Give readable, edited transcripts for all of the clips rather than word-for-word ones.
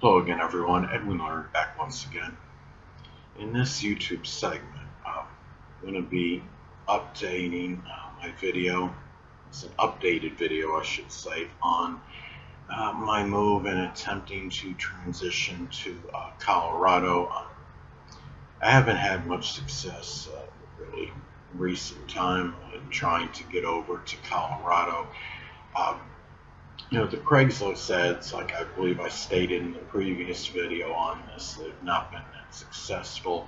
Hello again, everyone. Edwin Leonard back once again. In this YouTube segment, I'm going to be updating my video. It's an updated video, I should say, on my move and attempting to transition to Colorado. I haven't had much success really in recent time in trying to get over to Colorado. Um, the Craigslist ads, like I believe I stated in the previous video on this, they've not been that successful.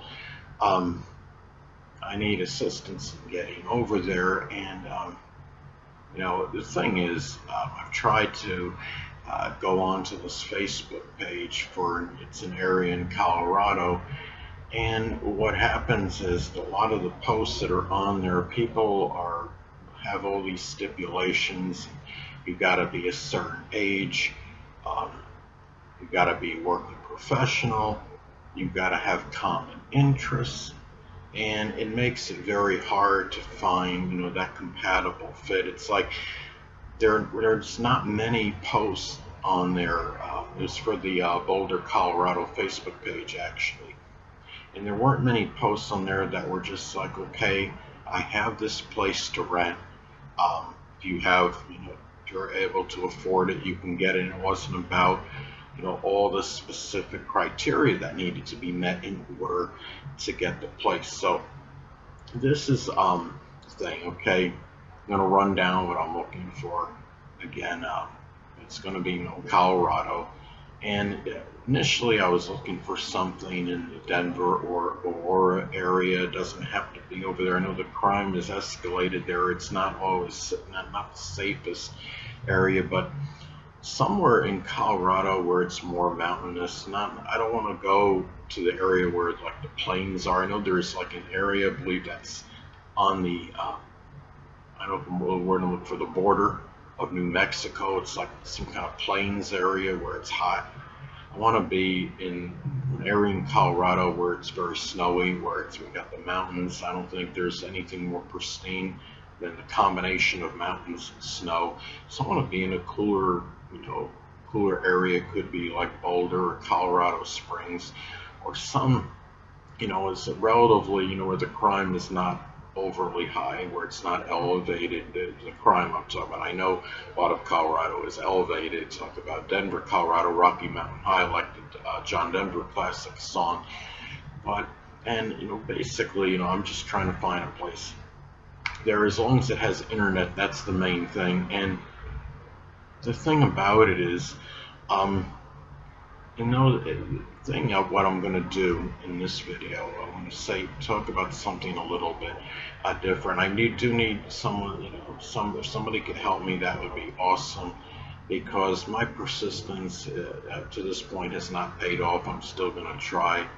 I need assistance in getting over there, and the thing is, I've tried to go onto this Facebook page it's an area in Colorado, and what happens is a lot of the posts that are on there, people have all these stipulations. You've got to be a certain age. Um, you've got to be working professional. You've got to have common interests, and it makes it very hard to find, that compatible fit. It's like there's not many posts on there. It was for the Boulder, Colorado Facebook page actually, and there weren't many posts on there that were just like, okay, I have this place to rent. If you have, if you're able to afford it, you can get it. And it wasn't about, all the specific criteria that needed to be met in order to get the place. So this is the thing. Okay, I'm gonna run down what I'm looking for. Again, it's gonna be Colorado, and initially I was looking for something in the Denver or Aurora area. It doesn't have to be over there. I know the crime has escalated there. It's not always not the safest area, but somewhere in Colorado where it's more mountainous. I don't want to go to the area where like the plains are. I know there's like an area, I believe that's on the I don't know where to look for, the border of New Mexico. It's like some kind of plains area where it's hot. I want to be in an area in Colorado where it's very snowy, where we've got the mountains. I don't think there's anything more pristine than the combination of mountains and snow. So I want to be in a cooler area. Could be like Boulder or Colorado Springs, or some, it's relatively, where the crime is not overly high, where it's not elevated. The crime I'm talking about, I know a lot of Colorado is elevated. Talk about Denver, Colorado, Rocky Mountain High, like the John Denver classic song. Basically, I'm just trying to find a place there, as long as it has internet. That's the main thing. And the thing about it is, the thing of what I'm going to do in this video, I want to talk about something a little bit different. I do need someone, if somebody could help me, that would be awesome, because my persistence to this point has not paid off. I'm still going to try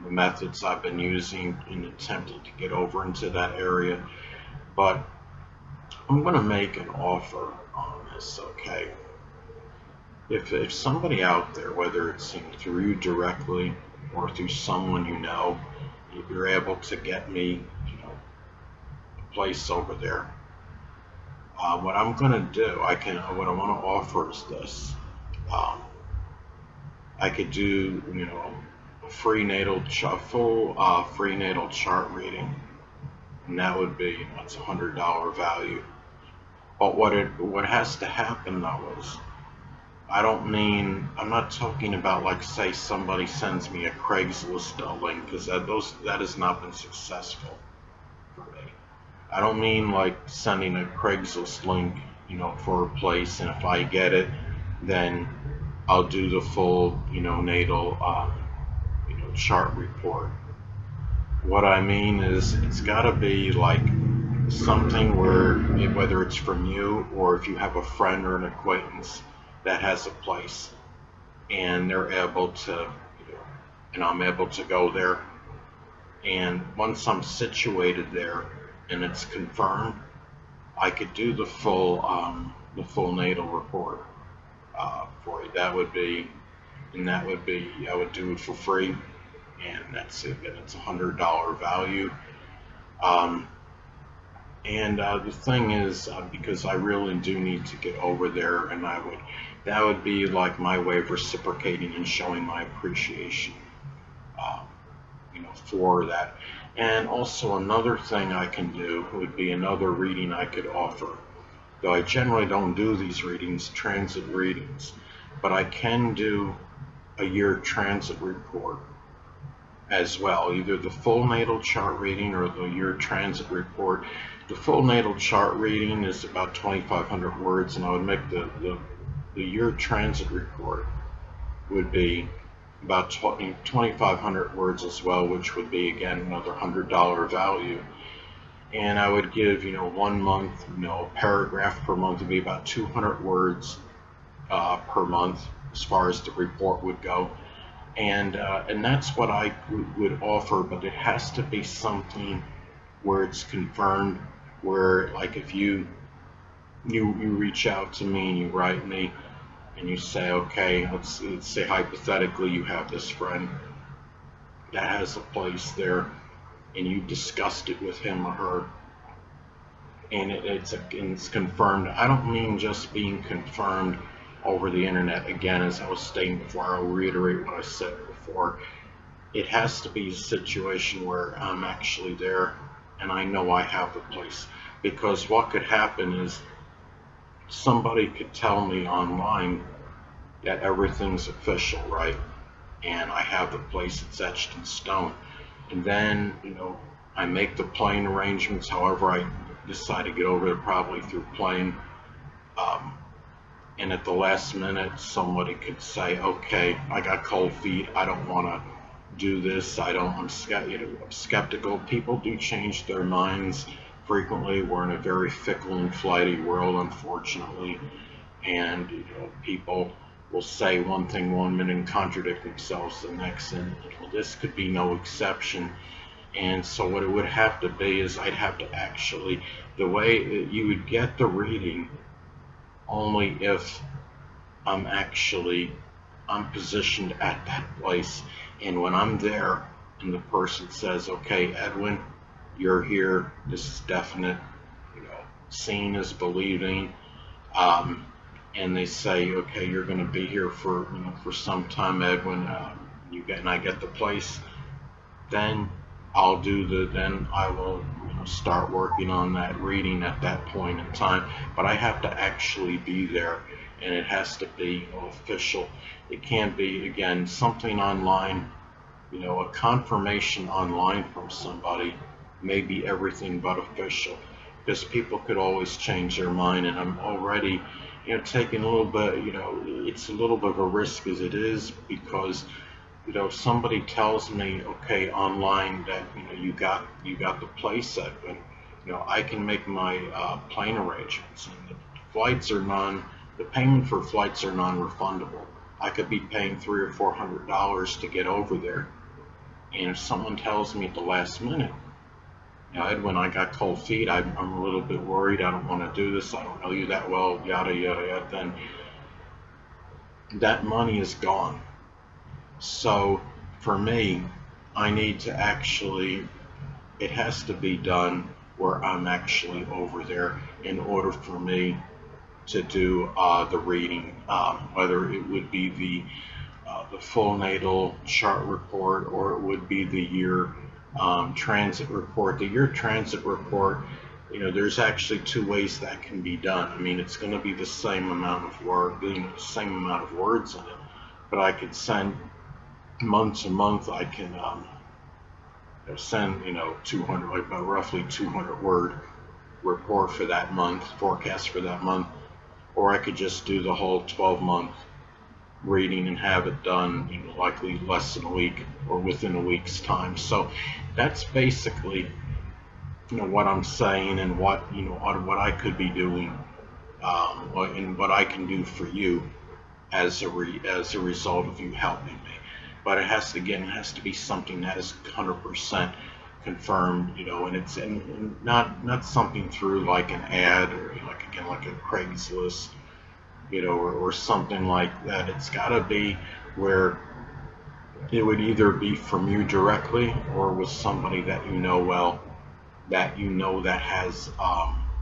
the methods I've been using in attempting to get over into that area, but I'm going to make an offer on this, okay? If somebody out there, whether it's through you directly or through someone if you're able to get me, a place over there, what I'm going to do, what I want to offer is this. I could do, a free natal chart reading, and that would be, it's $100 value. But what has to happen though is, I'm not talking about, like, say somebody sends me a Craigslist link, because that has not been successful for me. I don't mean like sending a Craigslist link, for a place, and if I get it, then I'll do the full, natal, chart report. What I mean is, it's got to be like something where, whether it's from you or if you have a friend or an acquaintance that has a place, and they're able to, and I'm able to go there, and once I'm situated there and it's confirmed, I could do the full natal report for you. I would do it for free, and that's it. And it's $100 value. And the thing is, because I really do need to get over there, and I would that would be like my way of reciprocating and showing my appreciation, um, for that. And also another thing I can do would be another reading I could offer. Though I generally don't do these readings, transit readings, but I can do a year transit report as well, either the full natal chart reading or the year transit report. The full natal chart reading is about 2,500 words, and I would make the year transit report would be about 2,500 words as well, which would be again another $100 value. And I would give 1 month, a paragraph per month would be about 200 words per month as far as the report would go. And that's what I would offer, but it has to be something where it's confirmed, where like if you reach out to me and you write me and you say, okay, let's say hypothetically you have this friend that has a place there and you discussed it with him or her, and it's confirmed. I don't mean just being confirmed over the internet. Again, as I was stating before, I'll reiterate what I said before. It has to be a situation where I'm actually there and I know I have the place. Because what could happen is somebody could tell me online that everything's official, right? And I have the place, it's etched in stone. And then, I make the plane arrangements, however I decide to get over there, probably through plane. Um, and at the last minute, somebody could say, okay, I got cold feet, I don't want to do this, I'm skeptical. People do change their minds frequently. We're in a very fickle and flighty world, unfortunately. And people will say one thing one minute and contradict themselves the next, and this could be no exception. And so what it would have to be is I'd have to actually, the way that you would get the reading only if I'm positioned at that place. And when I'm there and the person says, okay, Edwin, you're here, this is definite, seeing is believing, and they say, okay, you're going to be here for some time, Edwin, and I get the place, then then I will start working on that reading at that point in time. But I have to actually be there, and it has to be official. It can't be, again, something online, a confirmation online from somebody may be everything but official, because people could always change their mind. And I'm already taking a little bit, it's a little bit of a risk as it is, because somebody tells me, okay, online that you got the place set, but I can make my plane arrangements, and the payment for flights are non-refundable. I could be paying $300 or $400 to get over there, and if someone tells me at the last minute, Edwin, I got cold feet, I'm a little bit worried, I don't want to do this, I don't know you that well, yada yada yada, then that money is gone. So for me, I need to actually, it has to be done where I'm actually over there in order for me to do the reading, whether it would be the full natal chart report or it would be the year transit report. The year transit report, there's actually two ways that can be done. I mean, it's going to be the same amount of work, the same amount of words in it, but I could send month to month. I can send 200, like about roughly 200 word report for that month, forecast for that month, or I could just do the whole 12-month reading and have it done likely less than a week or within a week's time. So that's basically what I'm saying, and what what I could be doing, and what I can do for you as a result of you helping me. But it has to be something that is 100% confirmed, and it's and not something through like an ad, or like a Craigslist, or something like that. It's got to be where it would either be from you directly or with somebody that well, that that has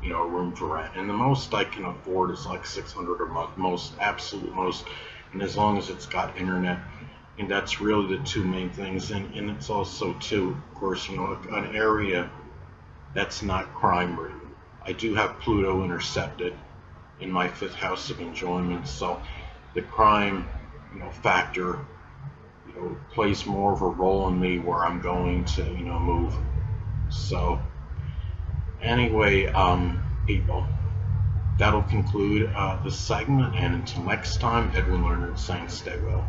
a room for rent. And the most I can afford is like 600 a month, absolute most. And as long as it's got internet, and that's really the two main things. And it's also too, of course, an area that's not crime ridden. I do have Pluto intercepted in my fifth house of enjoyment, so the crime, factor, plays more of a role in me where I'm going to, move. So anyway, people, that'll conclude this segment, and until next time, Edwin Leonard saying stay well.